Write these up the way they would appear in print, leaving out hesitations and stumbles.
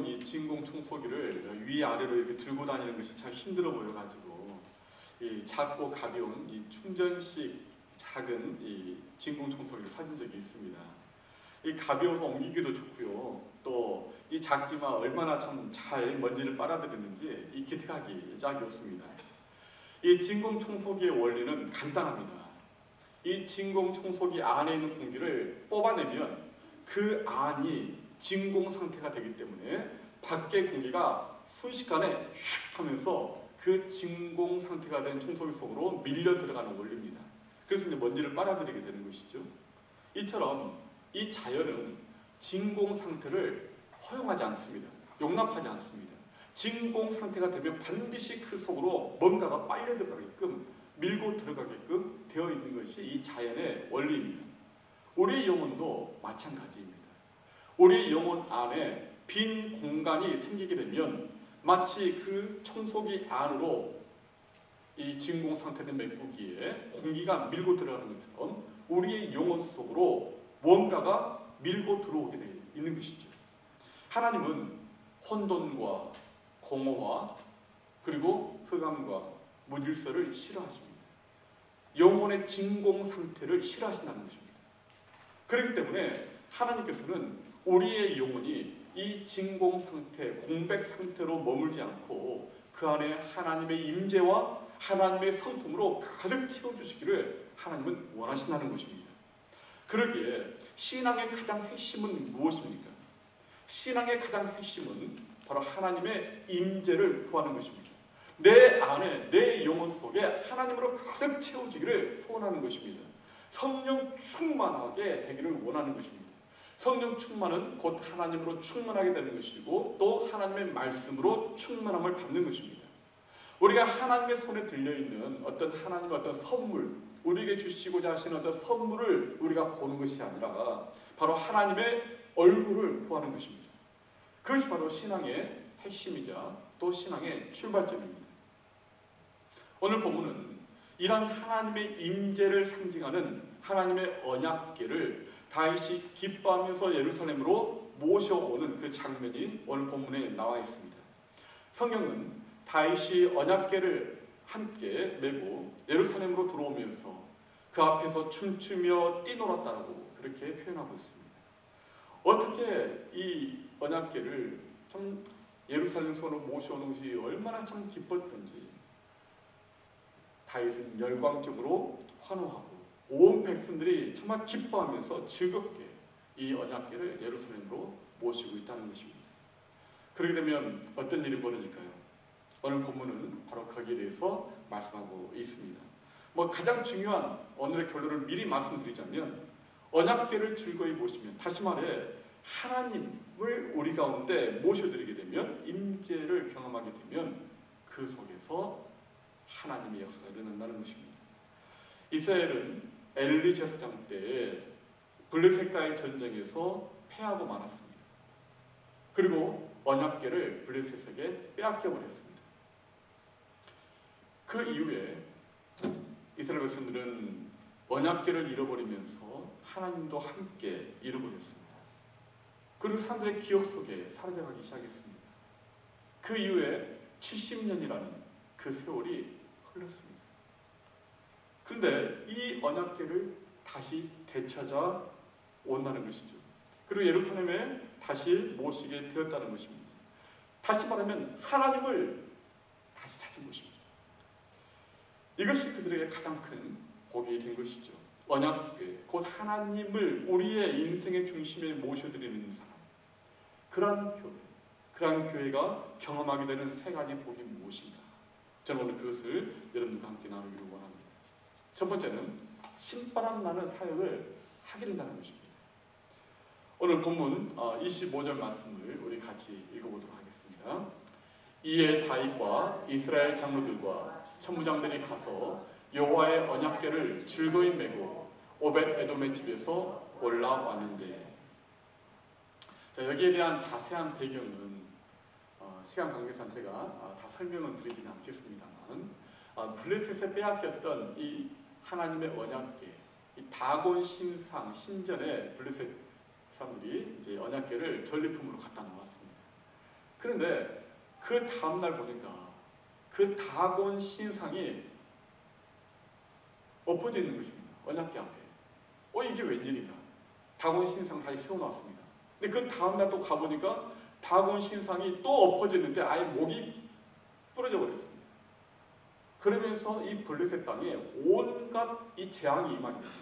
가벼운 이 진공 청소기를 위아래로 이렇게 들고 다니는 것이 참 힘들어 보여가지고 이 작고 가벼운 이 충전식 작은 이 진공 청소기를 사준 적이 있습니다. 이 가벼워서 옮기기도 좋고요. 또 이 작지만 얼마나 참 잘 먼지를 빨아들이는지 이 기특하기 짝이 없습니다. 이 진공 청소기의 원리는 간단합니다. 이 진공 청소기 안에 있는 공기를 뽑아내면 그 안이 진공 상태가 되기 때문에 밖의 공기가 순식간에 슉 하면서 그 진공 상태가 된 청소기 속으로 밀려 들어가는 원리입니다. 그래서 이제 먼지를 빨아들이게 되는 것이죠. 이처럼 이 자연은 진공 상태를 허용하지 않습니다. 용납하지 않습니다. 진공 상태가 되면 반드시 그 속으로 뭔가가 빨려 들어가게끔 밀고 들어가게끔 되어 있는 것이 이 자연의 원리입니다. 우리의 영혼도 마찬가지입니다. 우리의 영혼 안에 빈 공간이 생기게 되면 마치 그 청소기 안으로 이 진공 상태된 메꾸기에 공기가 밀고 들어가는 것처럼 우리의 영혼 속으로 뭔가가 밀고 들어오게 되어 있는 것이죠. 하나님은 혼돈과 공허와 그리고 흑암과 무질서를 싫어하십니다. 영혼의 진공 상태를 싫어하신다는 것입니다. 그렇기 때문에 하나님께서는 우리의 영혼이 이 진공 상태, 공백 상태로 머물지 않고 그 안에 하나님의 임재와 하나님의 성품으로 가득 채워주시기를 하나님은 원하신다는 것입니다. 그러기에 신앙의 가장 핵심은 무엇입니까? 신앙의 가장 핵심은 바로 하나님의 임재를 구하는 것입니다. 내 안에, 내 영혼 속에 하나님으로 가득 채워지기를 소원하는 것입니다. 성령 충만하게 되기를 원하는 것입니다. 성령 충만은 곧 하나님으로 충만하게 되는 것이고 또 하나님의 말씀으로 충만함을 받는 것입니다. 우리가 하나님의 손에 들려있는 어떤 하나님의 어떤 선물, 우리에게 주시고자 하시는 어떤 선물을 우리가 보는 것이 아니라 바로 하나님의 얼굴을 구하는 것입니다. 그것이 바로 신앙의 핵심이자 또 신앙의 출발점입니다. 오늘 본문은 이러한 하나님의 임재를 상징하는 하나님의 언약궤를 다윗이 기뻐하면서 예루살렘으로 모셔오는 그 장면이 오늘 본문에 나와 있습니다. 성경은 다윗이 언약궤를 함께 메고 예루살렘으로 들어오면서 그 앞에서 춤추며 뛰놀았다고 그렇게 표현하고 있습니다. 어떻게 이 언약궤를 참 예루살렘 성으로 모셔오는 것이 얼마나 참 기뻤던지 다윗은 열광적으로 환호하고 온 백성들이 정말 기뻐하면서 즐겁게 이 언약궤를 예루살렘으로 모시고 있다는 것입니다. 그렇게 되면 어떤 일이 벌어질까요? 오늘 본문은 바로 거기에 대해서 말씀하고 있습니다. 가장 중요한 오늘의 결론을 미리 말씀드리자면 언약궤를 즐거이 모시면, 다시 말해 하나님을 우리 가운데 모셔드리게 되면, 임재를 경험하게 되면 그 속에서 하나님의 역사가 일어난다는 것입니다. 이스라엘은 엘리 제사장 때에 블레셋과의 전쟁에서 패하고 말았습니다. 그리고 언약궤를 블레셋에게 빼앗겨 버렸습니다. 그 이후에 이스라엘 백성들은 언약궤를 잃어버리면서 하나님도 함께 잃어버렸습니다. 그리고 사람들의 기억 속에 사라져가기 시작했습니다. 그 이후에 70년이라는 그 세월이 흘렀습니다. 그런데 이 언약궤를 다시 되찾아 온다는 것이죠. 그리고 예루살렘에 다시 모시게 되었다는 것입니다. 다시 말하면 하나님을 다시 찾은 것입니다. 이것이 그들에게 가장 큰 복이 된 것이죠. 언약궤, 곧 하나님을 우리의 인생의 중심에 모셔드리는 사람, 그러한 교회가 경험하게 되는 세 가지 복이 무엇인가? 저는 오늘 그것을 여러분과 함께 나누기를 원합니다. 첫 번째는 신바람 나는 사역을 하게 된다는 것입니다. 오늘 본문 25절 말씀을 우리 같이 읽어보도록 하겠습니다. 이에 다윗과 이스라엘 장로들과 천부장들이 가서 여호와의 언약궤를 즐거이 메고 오벳 에돔의 집에서 올라왔는데, 자, 여기에 대한 자세한 배경은 시간 관계상 제가 다 설명을 드리지는 않겠습니다만, 블레셋에 빼앗겼던 이 하나님의 언약궤, 이 다곤 신상 신전에 블레셋 사람들이 이제 언약궤를 전리품으로 갖다 놓았습니다. 그런데 그 다음날 보니까 그 다곤 신상이 엎어져 있는 것입니다. 언약궤 앞에. 이게 웬일인가? 다곤 신상 다시 세워놨습니다. 근데 그 다음날 또 가보니까 다곤 신상이 또 엎어져 있는데 아예 목이 부러져 버렸습니다. 그러면서 이 블레셋 땅에 온갖 이 재앙이 임한 거예요.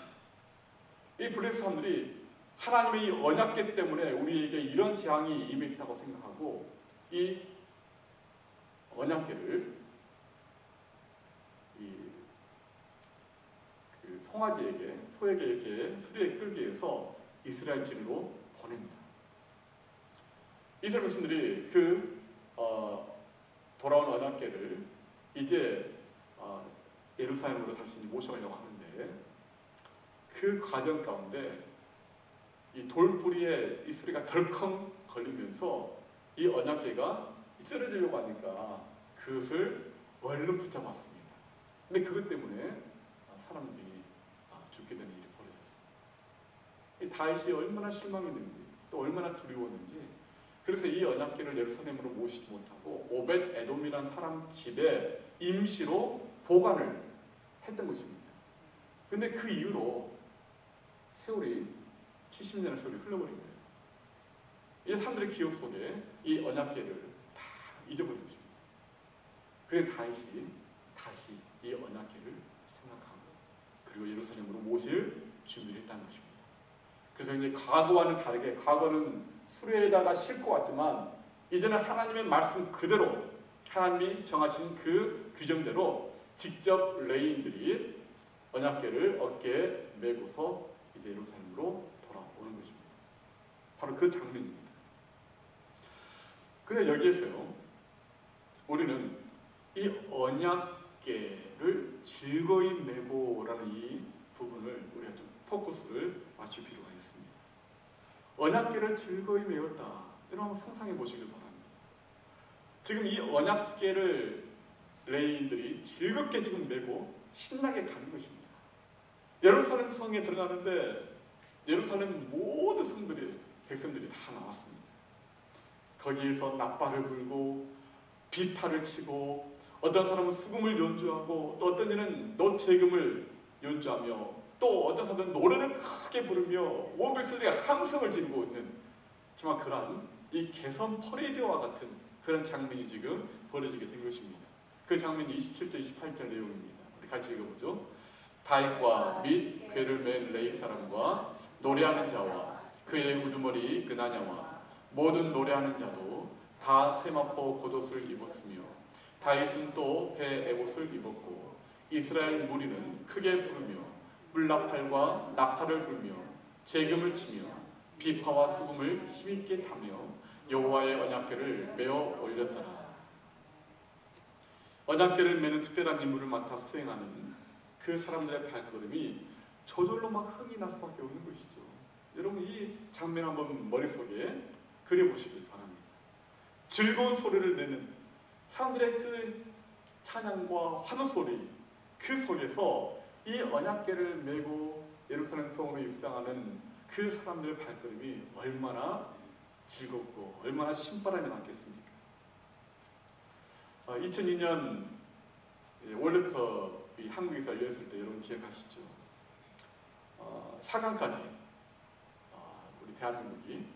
이 블레셋 사람들이 하나님의 이 언약궤 때문에 우리에게 이런 재앙이 임했다고 생각하고 이 언약궤를 그 송아지에게 소에게 수레에 끌기 위해서 이스라엘 진으로 보냅니다. 이스라엘 백성들이 돌아온 언약궤를 이제 예루살렘으로 다시 모셔가려고 하는데 그 과정 가운데 이 돌뿌리에 이 수레가 덜컹 걸리면서 이 언약궤가 쓰러지려고 하니까 그것을 얼른 붙잡았습니다. 근데 그것 때문에 사람들이 죽게 되는 일이 벌어졌습니다. 이 다윗이 얼마나 실망했는지 또 얼마나 두려웠는지 그래서 이 언약궤를 예루살렘으로 모시지 못하고 오벳 에돔이라는 사람 집에 임시로 보관을 했던 것입니다. 근데 그 이후로 세월이 70년의 세월이 흘러버린 거예요. 이 사람들의 기억 속에 이 언약궤를 다 잊어버린 것입니다. 그래서 다윗이 다시 이 언약궤를 생각하고 그리고 예루살렘으로 모실 준비를 했다는 것입니다. 그래서 이제 과거와는 다르게 과거는 수레에다가 싣고 왔지만 이제는 하나님의 말씀 그대로 하나님이 정하신 그 규정대로 직접 레위인들이 언약궤를 어깨에 메고서 이제 예루살렘으로 돌아오는 것입니다. 바로 그 장면입니다. 그런데 여기에서요, 우리는 이 언약궤를 즐거이 메고라는 이 부분을 우리가 좀 포커스를 맞출 필요가 있습니다. 언약궤를 즐거이 메웠다. 여러분 상상해 보시길 바랍니다. 지금 이 언약궤를 레위인들이 즐겁게 지금 메고 신나게 가는 것입니다. 예루살렘 성에 들어가는데 예루살렘 모든 성들이 백성들이 다 나왔습니다. 거기에서 나팔을 불고 비파를 치고 어떤 사람은 수금을 연주하고 또 어떤 이는 노재금을 연주하며 또 어떤 사람은 노래를 크게 부르며 온 백성들이 함성을 지르고 있는 정말 그러한 이 개선 퍼레이드와 같은 그런 장면이 지금 벌어지게 된 것입니다. 그 장면이 27절 28절 내용입니다. 우리 같이 읽어보죠. 다윗과 및 궤를 맨 레위 사람과 노래하는 자와 그의 우두머리 그나냐와 모든 노래하는 자도 다 세마포 겉옷을 입었으며 다윗은 또 배 에봇을 입었고 이스라엘 무리는 크게 부르며 물나팔과 나팔을 불며 재금을 치며 비파와 수금을 힘있게 타며 여호와의 언약궤를 메어 올렸더라. 언약궤를 메는 특별한 임무를 맡아 수행하는 그 사람들의 발걸음이 저절로 막 흥이 날 수밖에 없는 것이죠. 여러분 이 장면 한번 머릿속에 그려보시길 바랍니다. 즐거운 소리를 내는 사람들의 그 찬양과 환호 소리 그 속에서 이 언약궤를 메고 예루살렘 성으로 입성하는 그 사람들의 발걸음이 얼마나 즐겁고 얼마나 신바람이 났겠습니까? 2002년 월드컵이 한국에서 열렸을 때 여러분 기억하시죠? 4강까지 우리 대한민국이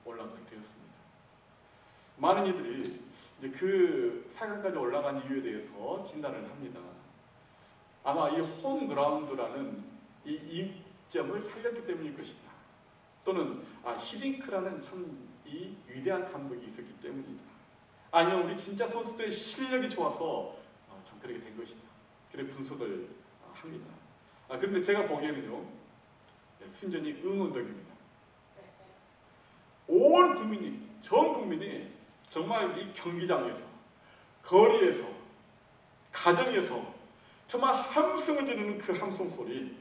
올라가게 되었습니다. 많은 이들이 이제 그 4강까지 올라간 이유에 대해서 진단을 합니다. 아마 이 홈그라운드라는 이 이점을 살렸기 때문일 것이다. 또는 히딩크라는 참 이 위대한 감독이 있었기 때문이다. 아니면 우리 진짜 선수들의 실력이 좋아서 참 그렇게 된 것이다. 그래 분석을 합니다. 그런데 제가 보기에는요, 순전히 응원덕입니다. 온 국민이, 전 국민이 정말 이 경기장에서, 거리에서, 가정에서 정말 함성을 지르는 그 함성 소리,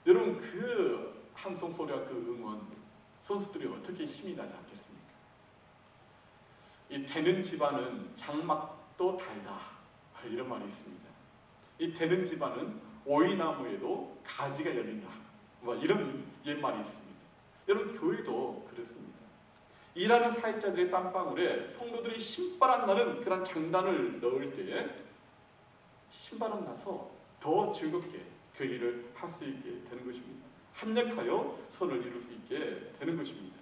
여러분 그 함성 소리와 그 응원, 선수들이 어떻게 힘이 나지 않겠습니까? 이 되는 집안은 장막도 달다, 이런 말이 있습니다. 이 되는 집안은 오이나무에도 가지가 열린다, 이런 옛말이 있습니다. 여러분 교회도 그렇습니다. 이 일하는 사역자들의 땀방울에 성도들이 신바람 나는 그런 장단을 넣을 때 신바람 나서 더 즐겁게 그 일을 할 수 있게 되는 것입니다. 합력하여 선을 이룰 수 있게 되는 것입니다.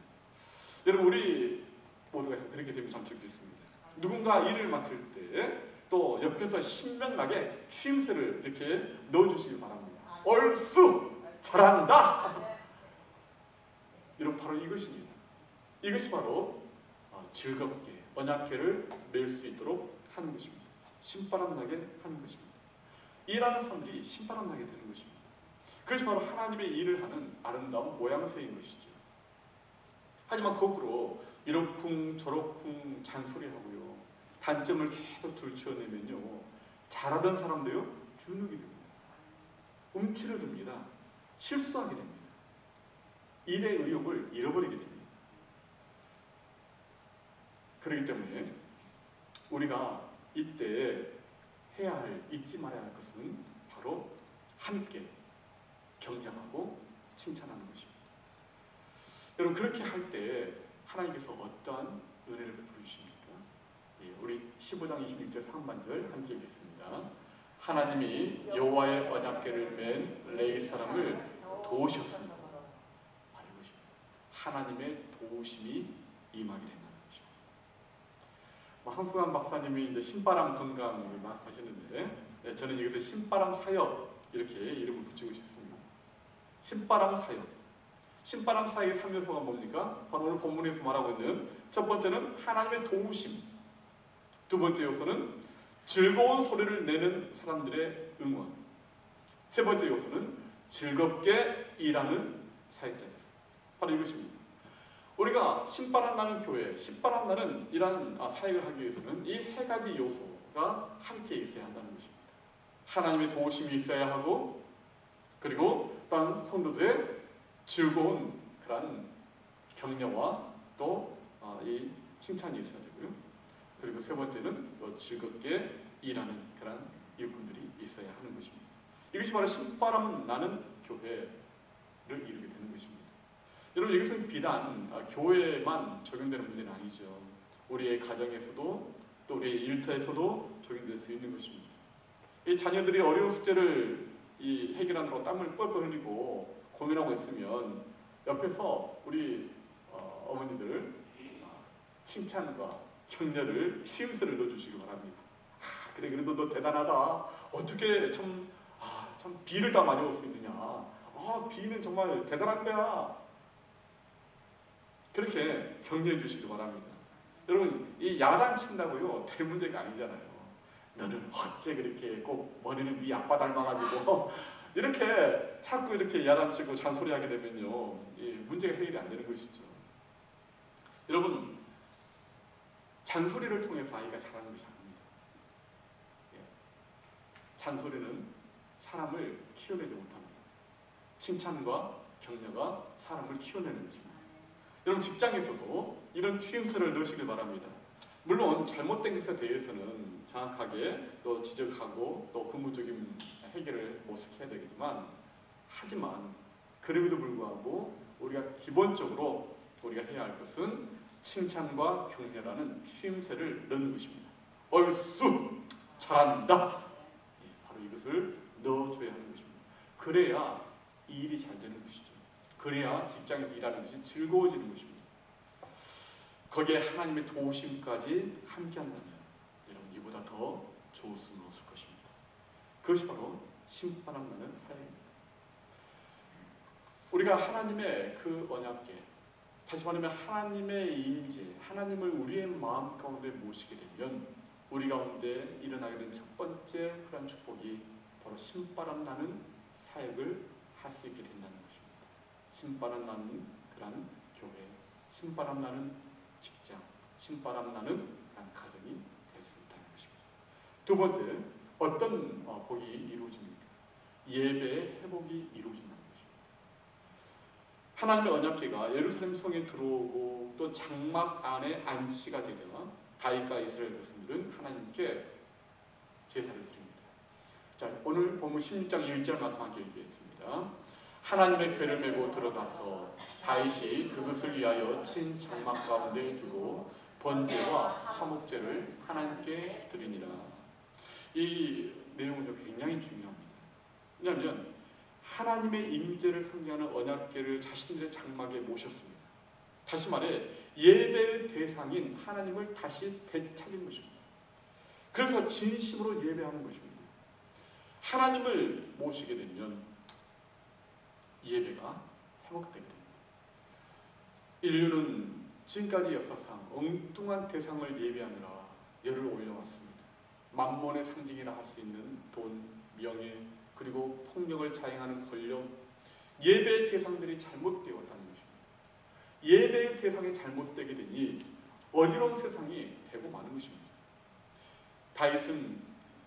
여러분, 우리 모두가 그렇게 되면 참 좋겠습니다. 누군가 일을 맡을 때 또 옆에서 신명나게 추임새를 이렇게 넣어주시기 바랍니다. 얼쑤 잘한다. 이런 바로 이것입니다. 이것이 바로 즐겁게 언약궤를 맬 수 있도록 하는 것입니다. 신바람 나게 하는 것입니다. 일하는 사람들이 신바람 나게 되는 것입니다. 그것이 바로 하나님의 일을 하는 아름다운 모양새인 것이죠. 하지만 거꾸로 이러쿵저러쿵 잔소리하고요, 단점을 계속 들추어내면요, 잘하던 사람도요 주눅이 됩니다. 움츠러듭니다. 실수하게 됩니다. 일의 의욕을 잃어버리게 됩니다. 그렇기 때문에 우리가 이때 해야 할, 잊지 말아야 할 것은 바로 함께 격려하고 칭찬하는 것입니다. 여러분, 그렇게 할 때 하나님께서 어떠한 은혜를 베풀어 주십니까? 예, 우리 15장 26절 상반절 함께 읽겠습니다. 하나님이 여호와의 언약궤를 맨 레위 사람을 도우셨습니다. 바로 이것입니다. 하나님의 도우심이 임하게 된다는 것입니다. 황승환 박사님이 이제 신바람 건강을 말씀하시는데, 저는 여기서 신바람 사역 이렇게 이름을 붙이고 싶습니다. 신바람 사역. 신바람 사역의 3요소가 뭡니까? 바로 오늘 본문에서 말하고 있는 첫 번째는 하나님의 도우심, 두 번째 요소는 즐거운 소리를 내는 사람들의 응원, 세 번째 요소는 즐겁게 일하는 사역자들. 바로 이것입니다. 우리가 신바람 나는 교회, 신바람 나는 이러한 사역을 하기 위해서는 이 세 가지 요소가 함께 있어야 한다는 것입니다. 하나님의 도우심이 있어야 하고, 그리고 또한 성도들의 즐거운 그런 격려와 또 이 칭찬이 있어야 되고요. 그리고 세 번째는 또 즐겁게 일하는 그런 일꾼들이 있어야 하는 것입니다. 이것이 바로 신바람 나는 교회를 이루게 되는 것입니다. 여러분, 이것은 비단 교회에만 적용되는 문제는 아니죠. 우리의 가정에서도 또 우리의 일터에서도 적용될 수 있는 것입니다. 이 자녀들이 어려운 숙제를 해결하느라고 땀을 뻘뻘 흘리고 고민하고 있으면 옆에서 우리 어머니들 칭찬과 격려를, 추임새를 넣어주시기 바랍니다. 그래, 그래도 너 대단하다. 어떻게 참 비를 다 많이 올 수 있느냐. 비는 정말 대단한 거야. 그렇게 격려해 주시기 바랍니다. 여러분, 이 야단친다고요 될 문제가 아니잖아요. 너는 어째 그렇게 꼭 머리는 네 아빠 닮아가지고 이렇게 자꾸 이렇게 야단치고 잔소리하게 되면요, 문제가 해결이 안 되는 것이죠. 여러분, 잔소리를 통해서 아이가 자라는 것이 아닙니다. 잔소리는 사람을 키워내지 못합니다. 칭찬과 격려가 사람을 키워내는 것입니다. 여러분, 직장에서도 이런 추임새를 넣으시길 바랍니다. 물론 잘못된 것에 대해서는 정확하게 또 지적하고 또 근본적인 해결을 모색해야 되겠지만, 하지만 그럼에도 불구하고 우리가 기본적으로 우리가 해야 할 것은 칭찬과 격려라는 추임새를 넣는 것입니다. 얼쑤 잘한다. 바로 이것을 넣어줘야 하는 것입니다. 그래야 이 일이 잘 되는 것이죠. 그래야 직장에서 일하는 것이 즐거워지는 것입니다. 거기에 하나님의 도우심까지 함께한다면 여러분, 이보다 더 좋을 수는 없을 것입니다. 그것이 바로 신바람 나는 사역입니다. 우리가 하나님의 그 언약궤, 다시 말하면 하나님의 임재, 하나님을 우리의 마음 가운데 모시게 되면 우리 가운데 일어나게 된 첫 번째 그런 축복이 바로 신바람 나는 사역을 할 수 있게 된다는 것입니다. 신바람 나는 그런 교회, 신바람 나는 직장, 신바람 나는 그런 가정이 될 수 있다는 것입니다. 두 번째, 어떤 복이 이루어집니까? 예배의 회복이 이루어진다는 것입니다. 하나님의 언약궤가 예루살렘 성에 들어오고 또 장막 안에 안치가 되자 다윗과 이스라엘 백성들은 하나님께 제사를 드립니다. 자, 오늘 본문 16장 1절 말씀 함께 읽겠습니다. 하나님의 궤를 메고 들어가서 다윗이 그것을 위하여 친 장막 가운데 두고 번제와 화목제를 하나님께 드리니라. 이 내용은요 굉장히 중요합니다. 왜냐하면 하나님의 임재를 상징하는 언약궤를 자신들의 장막에 모셨습니다. 다시 말해 예배의 대상인 하나님을 다시 되찾은 것입니다. 그래서 진심으로 예배하는 것입니다. 하나님을 모시게 되면 예배가 회복되게 됩니다. 인류는 지금까지 역사상 엉뚱한 대상을 예배하느라 열을 올려왔습니다. 만몬의 상징이라 할 수 있는 돈, 명예, 그리고 폭력을 자행하는 권력, 예배의 대상들이 잘못되었다는 것입니다. 예배의 대상이 잘못되게 되니 어지러운 세상이 되고 마는 것입니다. 다윗은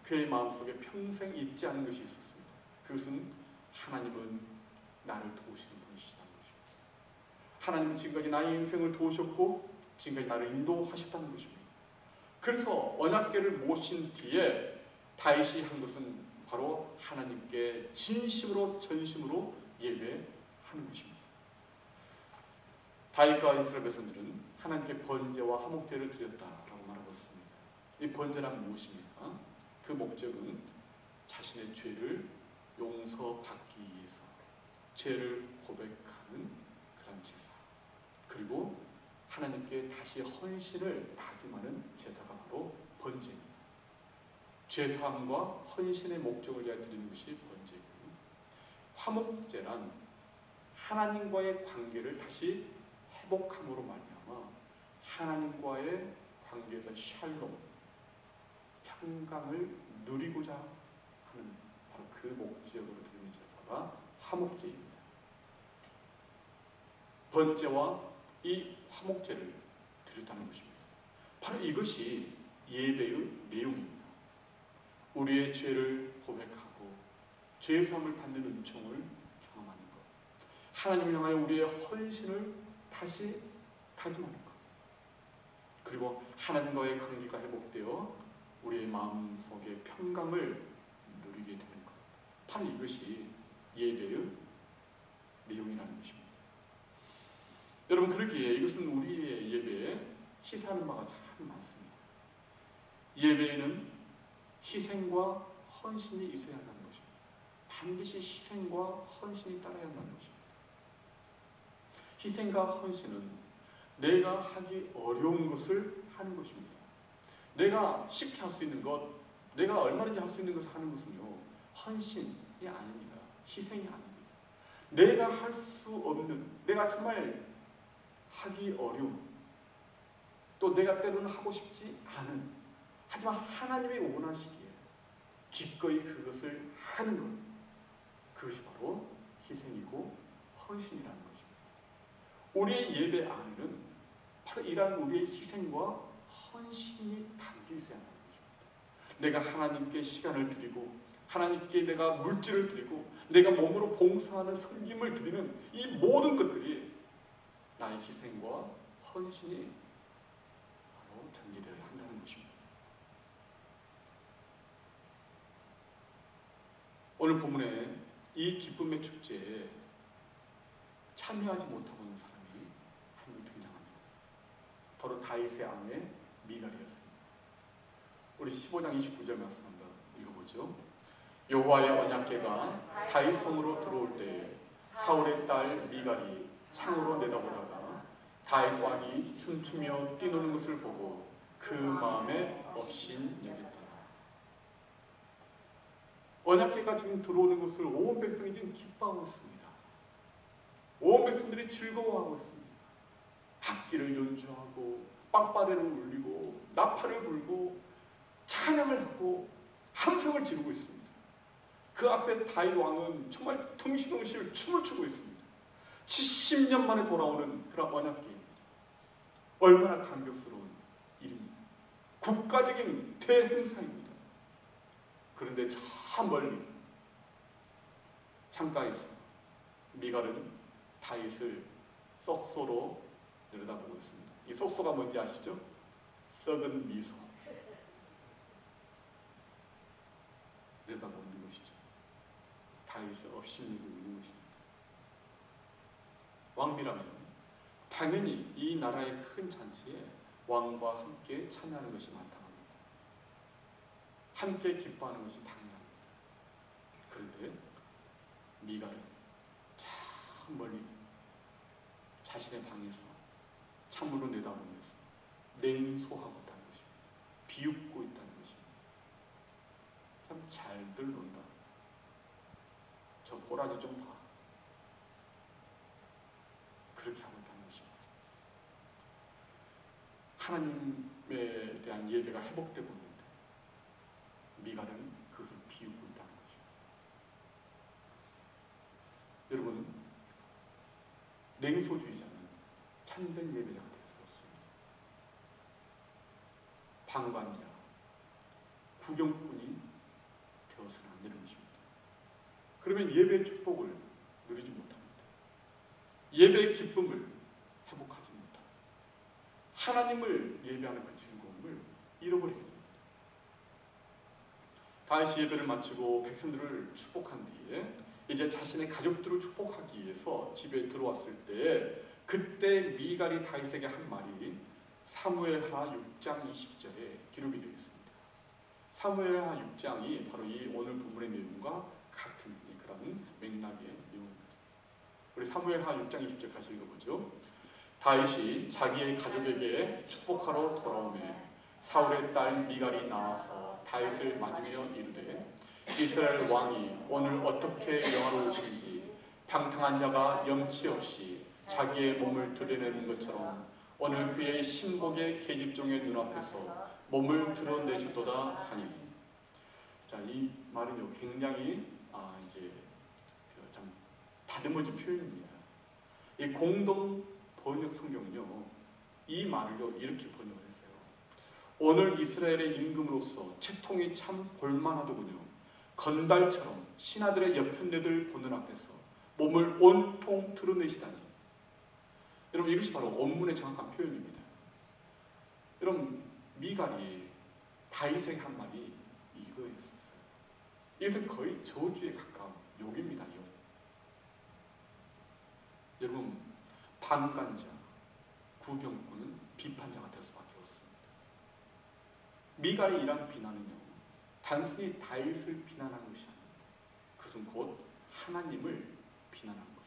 그의 마음속에 평생 잊지 않은 것이 있었습니다. 그것은 하나님은 나를 도우시는 분이시다는 것입니다. 하나님은 지금까지 나의 인생을 도우셨고 지금까지 나를 인도하셨다는 것입니다. 그래서 언약궤를 모신 뒤에 다윗이 한 것은 바로 하나님께 진심으로 전심으로 예배하는 것입니다. 다윗과 이스라엘 백성들은 하나님께 번제와 화목제를 드렸다라고 말하고 있습니다. 이 번제란 무엇입니까? 그 목적은 자신의 죄를 용서받기 위해서 죄를 고백하는 그런 제사, 그리고 하나님께 다시 헌신을 다짐하는 제사가 바로 번제입니다. 죄사함과 헌신의 목적을 위하여 드리는 것이 번제이고, 화목제란 하나님과의 관계를 다시 회복함으로 말미암아 하나님과의 관계에서 샬롬, 평강을 누리고자 하는 바로 그 목적으로 드리는 제사가 화목제입니다. 번제와 이 화목제를 드렸다는 것입니다. 바로 이것이 예배의 내용입니다. 우리의 죄를 고백하고 죄사함을 받는 은총을 경험하는 것, 하나님을 향하여 우리의 헌신을 다시 다짐하는 것, 그리고 하나님과의 관계가 회복되어 우리의 마음속에 평강을 누리게 되는 것, 바로 이것이 예배의 내용이라는 것입니다. 여러분, 그러기에 이것은 우리의 예배에 시사하는 바가 참 많습니다. 예배에는 희생과 헌신이 있어야 한다는 것입니다. 반드시 희생과 헌신이 따라야 한다는 것입니다. 희생과 헌신은 내가 하기 어려운 것을 하는 것입니다. 내가 쉽게 할 수 있는 것, 내가 얼마든지 할 수 있는 것을 하는 것은요, 헌신이 아닙니다. 희생이 아닙니다. 내가 할 수 없는, 내가 정말 하기 어려운, 또 내가 때로는 하고 싶지 않은, 하지만 하나님이 원하시기에 기꺼이 그것을 하는 것, 그것이 바로 희생이고 헌신이라는 것입니다. 우리의 예배 안에는 바로 이러한 우리의 희생과 헌신이 담겨 있어야 한다는 것입니다. 내가 하나님께 시간을 드리고, 하나님께 내가 물질을 드리고, 내가 몸으로 봉사하는 섬김을 드리는 이 모든 것들이 나의 희생과 헌신이 바로 전제되어야 한다는 것입니다. 오늘 본문에 이 기쁨의 축제에 참여하지 못하고 있는 사람이 한 명 등장합니다. 바로 다윗의 아내 미갈이었습니다. 우리 15장 29절 말씀 한번 읽어보죠. 여호와의 언약궤가 다윗 성으로 들어올 때에 사울의 딸 미갈이 창으로 내다보다가 다윗 왕이 춤추며 뛰노는 것을 보고 그 마음에 업신여겼다. 언약궤가 지금 들어오는 것을 온 백성이 지금 기뻐하고 있습니다. 온 백성들이 즐거워하고 있습니다. 악기를 연주하고 빵빠레를 울리고 나팔을 불고 찬양을 하고 함성을 지르고 있습니다. 그 앞에 다윗 왕은 정말 덩실덩실 춤을 추고 있습니다. 70년 만에 돌아오는 그런 언약궤입니다. 얼마나 감격스러운 일입니다. 국가적인 대행사입니다. 그런데 저 멀리 창가에서 미갈은 다윗을 썩소로 내려다보고 있습니다. 이 썩소가 뭔지 아시죠? 썩은 미소. 내려다보는 것이죠. 다윗을 업신여기고 있는 것입니다. 왕비라면 당연히 이 나라의 큰 잔치에 왕과 함께 참여하는 것이 마땅합니다. 함께 기뻐하는 것이 당연합니다. 그런데 미갈은 참 멀리 자신의 방에서 창문으로 내다보면서 냉소하고 있다는 것입니다. 비웃고 있다는 것입니다. 참 잘들 논다. 저 꼬라지 좀 봐. 그렇게 하고 있다는 것입니다. 하나님에 대한 예배가 회복되고 있는데 미갈은 그것을 비웃고 있다는 것입니다. 여러분, 냉소주의자는 참된 예배자가 될 수 없습니다. 방관자, 구경꾼이 되어서는 안 되는 것입니다. 그러면 예배의 축복을 누리지 못합니다. 예배의 기쁨을 회복하지 못합니다. 하나님을 예배하는 그 즐거움을 잃어버리게 됩니다. 다윗이 예배를 마치고 백성들을 축복한 뒤에 이제 자신의 가족들을 축복하기 위해서 집에 들어왔을 때 그때 미갈이 다윗에게 한 말이 사무엘하 6장 20절에 기록이 되어 있습니다. 사무엘하 6장이 바로 이 오늘 본문의 내용과 같은 그런 맥락의 내용입니다. 우리 사무엘하 6장 20절 다시 읽어보죠. 다윗이 자기의 가족에게 축복하러 돌아오매 사울의 딸 미갈이 나와서 다윗을 맞으며 이르되 이스라엘 왕이 오늘 어떻게 영화로우신지 방탕한 자가 염치 없이 자기의 몸을 드러내는 것처럼 오늘 그의 신복의 계집종의 눈앞에서 몸을 드러내주도다 하니. 자, 이 말은요 굉장히 이제 참 다듬어진 표현입니다. 이 공동 번역 성경은요 이 말을요 이렇게 번역을 했어요. 오늘 이스라엘의 임금으로서 채통이 참 볼만하더군요. 건달처럼 신하들의 여편네들 보는 앞에서 몸을 온통 드러내시다니. 여러분, 이것이 바로 원문의 정확한 표현입니다. 여러분, 미갈이 다윗에게 한 말이 이거였어요. 이것은 거의 저주에 가까운 욕입니다. 욕. 여러분, 방관자, 구경꾼은 비판자가 될 수밖에 없습니다. 미갈이 이란 비난은요 단순히 다윗을 비난하는 것이 아닙니다. 그것은 곧 하나님을 비난하는 것입니다.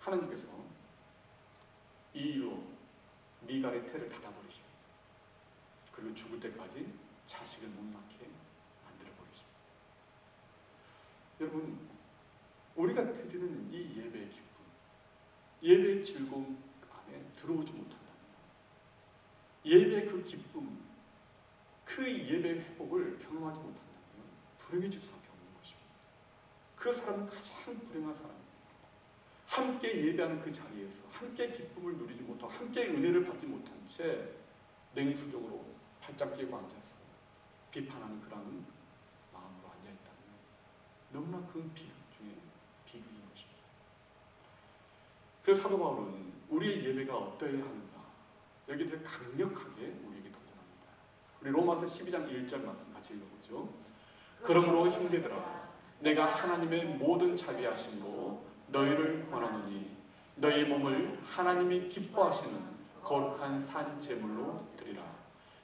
하나님께서 이 일로 미갈의 태를 닫아버리십니다. 그리고 죽을 때까지 자식을 못 낳게 만들어버리십니다. 여러분, 우리가 드리는 이 예배의 기쁨, 예배의 즐거움 안에 들어오지 못한다면 예배의 그 기쁨, 그 예배의 회복을 경험하지 못한다면 불행해질 수밖에 없는 것입니다. 그 사람은 가장 불행한 사람입니다. 함께 예배하는 그 자리에서 함께 기쁨을 누리지 못하고 함께 은혜를 받지 못한 채 냉수적으로 팔짱 끼고 앉아서 비판하는 그런 마음으로 앉아있다면 너무나 큰 비극 중에 비극인 것입니다. 그래서 사도 바울은 우리의 예배가 어떠해야 하는가 여기에 대해 강력하게 우리에게 도전합니다. 우리 로마서 12장 1절 말씀 같이 읽어보죠. 그러므로 형제들아 내가 하나님의 모든 자비하심으로 너희를 권하노니 너희 몸을 하나님이 기뻐하시는 거룩한 산 제물로 드리라.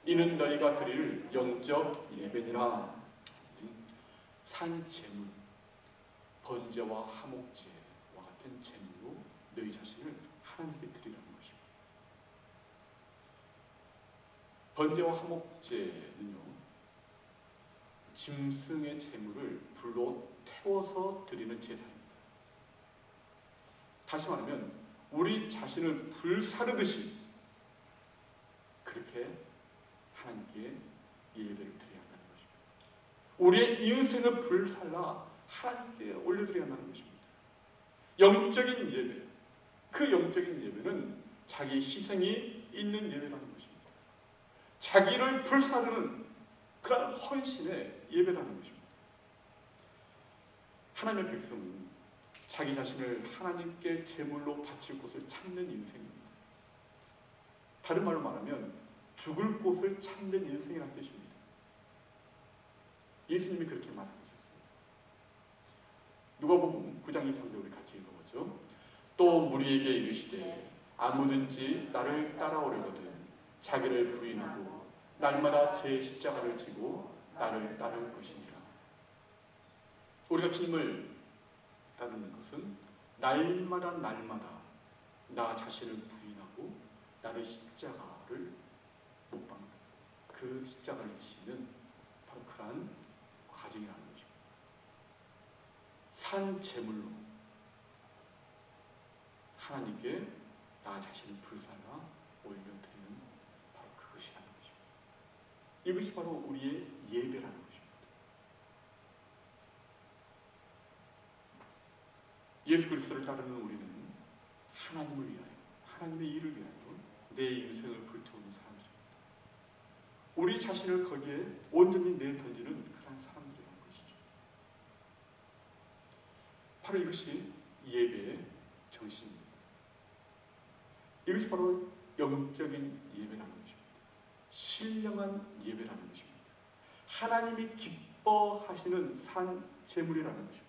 이는 너희가 드릴 영적 예배니라. 산 제물, 번제와 화목제와 같은 제물로 너희 자신을 하나님께 드리라는 것입니다. 번제와 화목제는요 짐승의 제물을 불로 태워서 드리는 제사입니다. 다시 말하면 우리 자신을 불사르듯이 그렇게 하나님께 예배를 드려야 한다는 것입니다. 우리의 인생을 불살라 하나님께 올려드려야 한다는 것입니다. 영적인 예배, 그 영적인 예배는 자기 희생이 있는 예배라는 것입니다. 자기를 불사르는 그런 헌신의 예배라는 것입니다. 하나님의 백성은 자기 자신을 하나님께 제물로 바칠 곳을 찾는 인생입니다. 다른 말로 말하면 죽을 곳을 찾는 인생이라는 뜻입니다. 예수님이 그렇게 말씀하셨습니다. 누가복음 9장 1장 2, 3절 우리 같이 읽어보죠. 또 무리에게 이르시되 아무든지 나를 따라오려거든 자기를 부인하고 날마다 제 십자가를 지고 나를 따를 것이니라. 우리가 주님을 따르는 것은 날마다 나 자신을 부인하고 나의 십자가를 못 박는 그 십자가를 지는 바로 그러한 과정이라는 거죠. 산 제물로 하나님께 나 자신을 불살라 올려드리는 바로 그것이라는 거죠. 이것이 바로 우리의 예배라는 것입니다. 예수 그리스도를 따르는 우리는 하나님을 위하여, 하나님의 일을 위하여 내 인생을 불태우는 사람들입니다. 우리 자신을 거기에 온전히 내던지는 그런 사람들이라는 것이죠. 바로 이것이 예배의 정신입니다. 이것이 바로 영적인 예배라는 것입니다. 신령한 예배라는 것입니다. 하나님이 기뻐하시는 산 제물이라는 것입니다.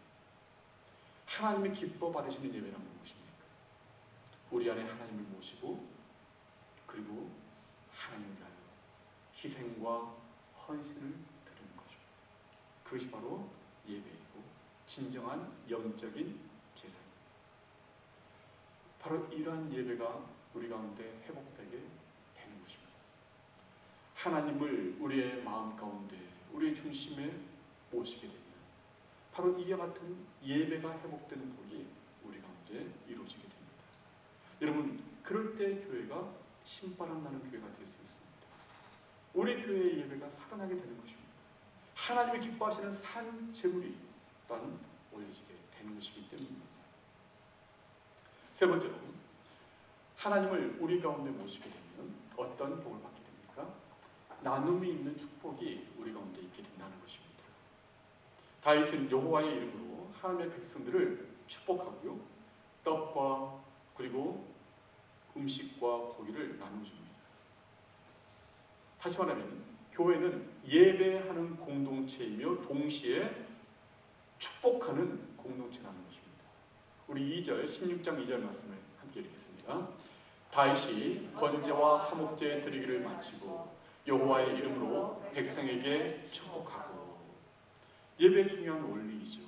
하나님이 기뻐 받으시는 예배라는 것입니까? 우리 안에 하나님을 모시고 그리고 하나님을 위하여 희생과 헌신을 드리는 것입니다. 그것이 바로 예배이고 진정한 영적인 제사입니다. 바로 이러한 예배가 우리 가운데 회복되게 되는 것입니다. 하나님을 우리의 마음 가운데 우리의 중심에 모시게 되면 바로 이와 같은 예배가 회복되는 복이 우리 가운데 이루어지게 됩니다. 여러분, 그럴 때 교회가 신바람 나는 교회가 될 수 있습니다. 우리 교회의 예배가 살아나게 되는 것입니다. 하나님이 기뻐하시는 산 제물이 또한 올려지게 되는 것이기 때문입니다. 세 번째로, 하나님을 우리 가운데 모시게 되면 어떤 복을 받게 됩니까? 나눔이 있는 축복이 우리 가운데 있게 된다는 것입니다. 다윗은 여호와의 이름으로 하나님의 백성들을 축복하고요, 떡과 그리고 음식과 고기를 나눠줍니다. 다시 말하면 교회는 예배하는 공동체이며 동시에 축복하는 공동체라는 것입니다. 우리 2절 16장 2절 말씀을 함께 읽겠습니다. 다윗이 번제와 화목제 드리기를 마치고 여호와의 이름으로 백성에게 축복하고. 예배의 중요한 원리이죠.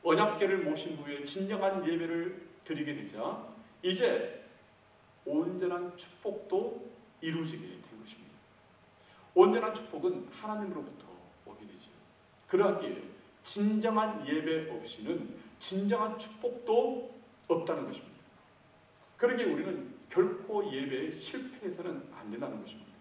언약궤를 모신 후에 진정한 예배를 드리게 되자 이제 온전한 축복도 이루어지게 된 것입니다. 온전한 축복은 하나님으로부터 오게 되죠. 그러하기에 진정한 예배 없이는 진정한 축복도 없다는 것입니다. 그러기에 우리는 결코 예배에 실패해서는 안 된다는 것입니다.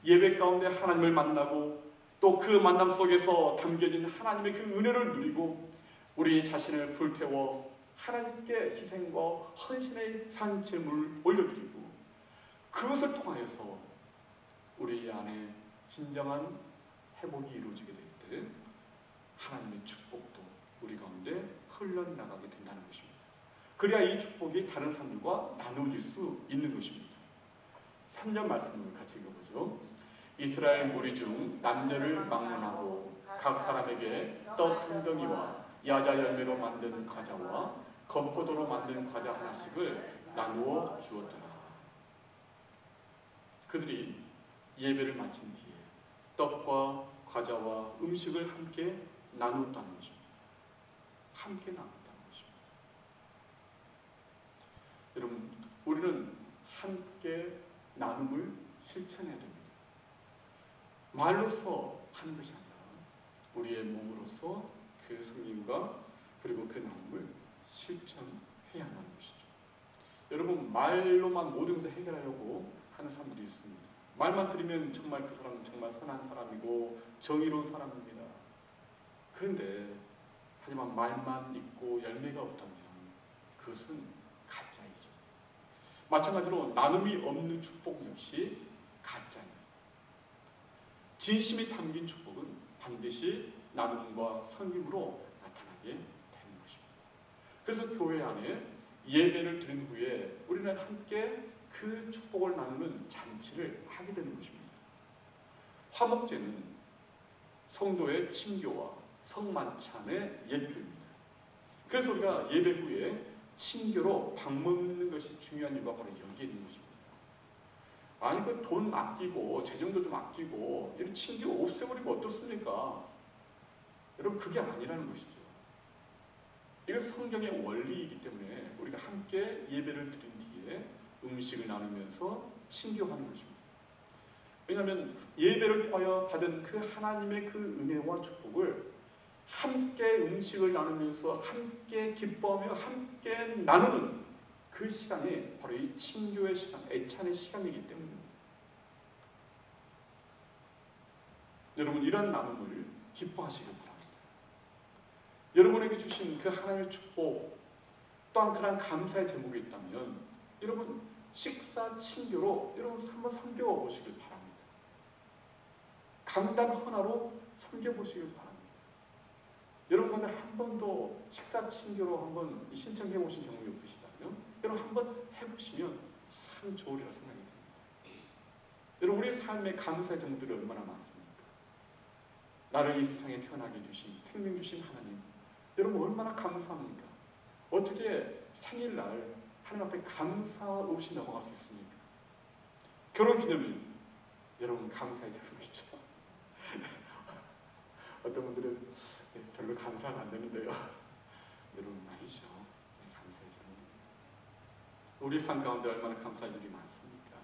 예배 가운데 하나님을 만나고 또 그 만남 속에서 담겨진 하나님의 그 은혜를 누리고 우리 자신을 불태워 하나님께 희생과 헌신의 산 제물을 올려드리고 그것을 통하여서 우리 안에 진정한 회복이 이루어지게 될 때 하나님의 축복도 우리 가운데 흘러나가게 된다는 것입니다. 그래야 이 축복이 다른 사람들과 나누어질 수 있는 것입니다. 3절 말씀을 같이 읽어보죠. 이스라엘 무리 중 남녀를 막론하고 각 사람에게 떡 한 덩이와 야자 열매로 만든 과자와 건포도로 만든 과자 하나씩을 나누어 주었더라. 그들이 예배를 마친 뒤에 떡과 과자와 음식을 함께 나누었다는 것입니다. 함께 나눴다는 것입니다. 여러분, 우리는 함께 나눔을 실천해야 됩니다. 말로서 하는 것이 아니라 우리의 몸으로서 그 성님과 그리고 그 나눔을 실천해야 하는 것이죠. 여러분, 말로만 모든 것을 해결하려고 하는 사람들이 있습니다. 말만 들으면 정말 그 사람은 정말 선한 사람이고 정의로운 사람입니다. 그런데 하지만 말만 있고 열매가 없다면 그것은 가짜이죠. 마찬가지로 나눔이 없는 축복 역시 가짜입니다. 진심이 담긴 축복은 반드시 나눔과 섬김으로 나타나게 되는 것입니다. 그래서 교회 안에 예배를 드린 후에 우리는 함께 그 축복을 나누는 잔치를 하게 되는 것입니다. 화목제는 성도의 친교와 성만찬의 예표입니다. 그래서 우리가 예배 후에 친교로 밥 먹는 것이 중요한 이유가 바로 여기에 있는 것입니다. 아니 그 돈 아끼고 재정도 좀 아끼고 이런 친교 없애버리고 어떻습니까? 여러분 그게 아니라는 것이죠. 이건 성경의 원리이기 때문에 우리가 함께 예배를 드린 뒤에 음식을 나누면서 친교하는 것입니다. 왜냐하면 예배를 통하여 받은 그 하나님의 그 은혜와 축복을 함께 음식을 나누면서 함께 기뻐하며 함께 나누는 그 시간이 바로 이 친교의 시간, 애찬의 시간이기 때문입니다. 여러분 이런 나눔을 기뻐하시길 바랍니다. 여러분에게 주신 그 하나님의 축복 또한 그런 감사의 제목이 있다면 여러분 식사 친교로 여러분 한번 섬겨 보시길 바랍니다. 강단 하나로 섬겨 보시길 바랍니다. 여러분 근데 한 번도 식사 친교로 한번 신청해 보신 경험이 없으시다면 여러분 한번 해보시면 참 좋으리라 생각이 듭니다. 여러분 우리 삶의 감사의 제목들이 얼마나 많습니까? 나를 이 세상에 태어나게 주신 생명 주신 하나님, 여러분 얼마나 감사합니까? 어떻게 생일날 하나님 앞에 감사 없이 넘어갈 수 있습니까? 결혼기념일 여러분 감사의 제목이죠. 어떤 분들은 별로 감사가 안 되는데요. 여러분 아니죠. 감사의 제목. 우리 삶 가운데 얼마나 감사할 일이 많습니까?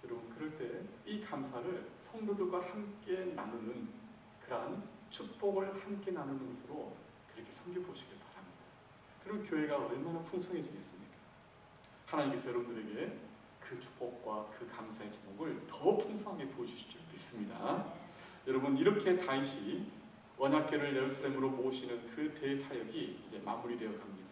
여러분 그럴 때 이 감사를 성도들과 함께 나누는 그러한 축복을 함께 나누는 것으로 그렇게 섬겨보시길 바랍니다. 그럼 교회가 얼마나 풍성해지겠습니까? 하나님께서 여러분들에게 그 축복과 그 감사의 제목을 더 풍성하게 보여주실 줄 믿습니다. 여러분 이렇게 다윗이 언약궤를 예루살렘으로 모시는 그 대사역이 이제 마무리되어 갑니다.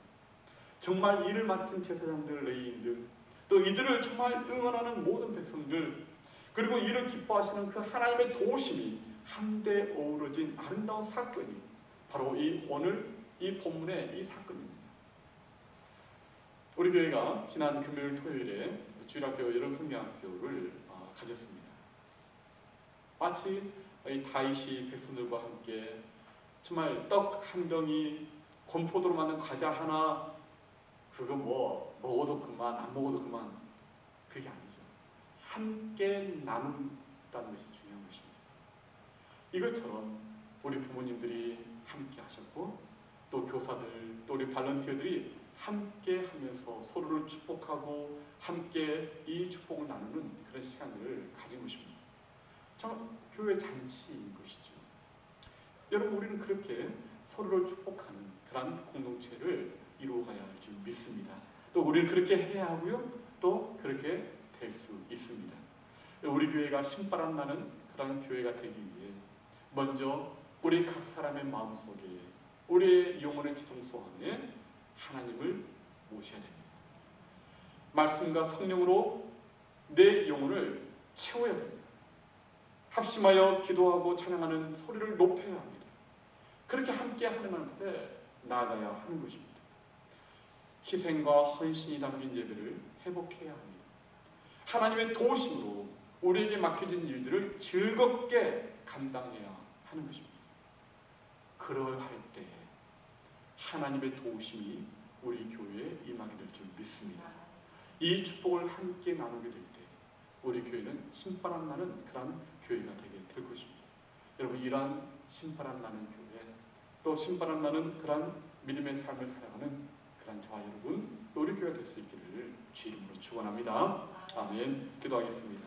정말 이를 맡은 제사장들, 레위인들, 또 이들을 정말 응원하는 모든 백성들, 그리고 이를 기뻐하시는 그 하나님의 도우심이 한데 어우러진 아름다운 사건이 바로 이 오늘 이 본문의 이 사건입니다. 우리 교회가 지난 금요일 토요일에 주일학교 여름성경학교를 가졌습니다. 마치 이 다윗이 백성들과 함께 정말 떡 한 덩이, 건포도로 만든 과자 하나, 그거 뭐 먹어도 그만 안 먹어도 그만, 그게 아니죠. 함께 나눈다는 것이 중요한 것입니다. 이것처럼 우리 부모님들이 함께 하셨고 또 교사들, 또 우리 발런티어들이 함께 하면서 서로를 축복하고 함께 이 축복을 나누는 그런 시간을 가진 것입니다. 참 교회 잔치인 것이죠. 여러분 우리는 그렇게 서로를 축복하는 그런 공동체를 이루어가야 할 줄 믿습니다. 또 우리는 그렇게 해야 하고요. 또 그렇게 될 수 있습니다. 우리 교회가 신바람 나는 그런 교회가 되기 위해 먼저 우리 각 사람의 마음속에 우리의 영혼의 지성소 안에 하나님을 모셔야 됩니다. 말씀과 성령으로 내 영혼을 채워야 됩니다. 합심하여 기도하고 찬양하는 소리를 높여야 합니다. 그렇게 함께 하나님한테 나아가야 하는 것입니다. 희생과 헌신이 담긴 예배를 회복해야 합니다. 하나님의 도우심으로 우리에게 맡겨진 일들을 즐겁게 감당해야 하는 것입니다. 그러할 때에 하나님의 도우심이 우리 교회에 임하게 될 줄 믿습니다. 이 축복을 함께 나누게 될 때 우리 교회는 신바람 나는 그런 교회가 되게 될 것입니다. 여러분 이러한 신바람 나는 교회, 또 신바람 나는 그런 믿음의 삶을 살아가는 그런 저와 여러분, 또 우리 교회가 될 수 있기를 주 이름으로 축원합니다. 아멘. 기도하겠습니다.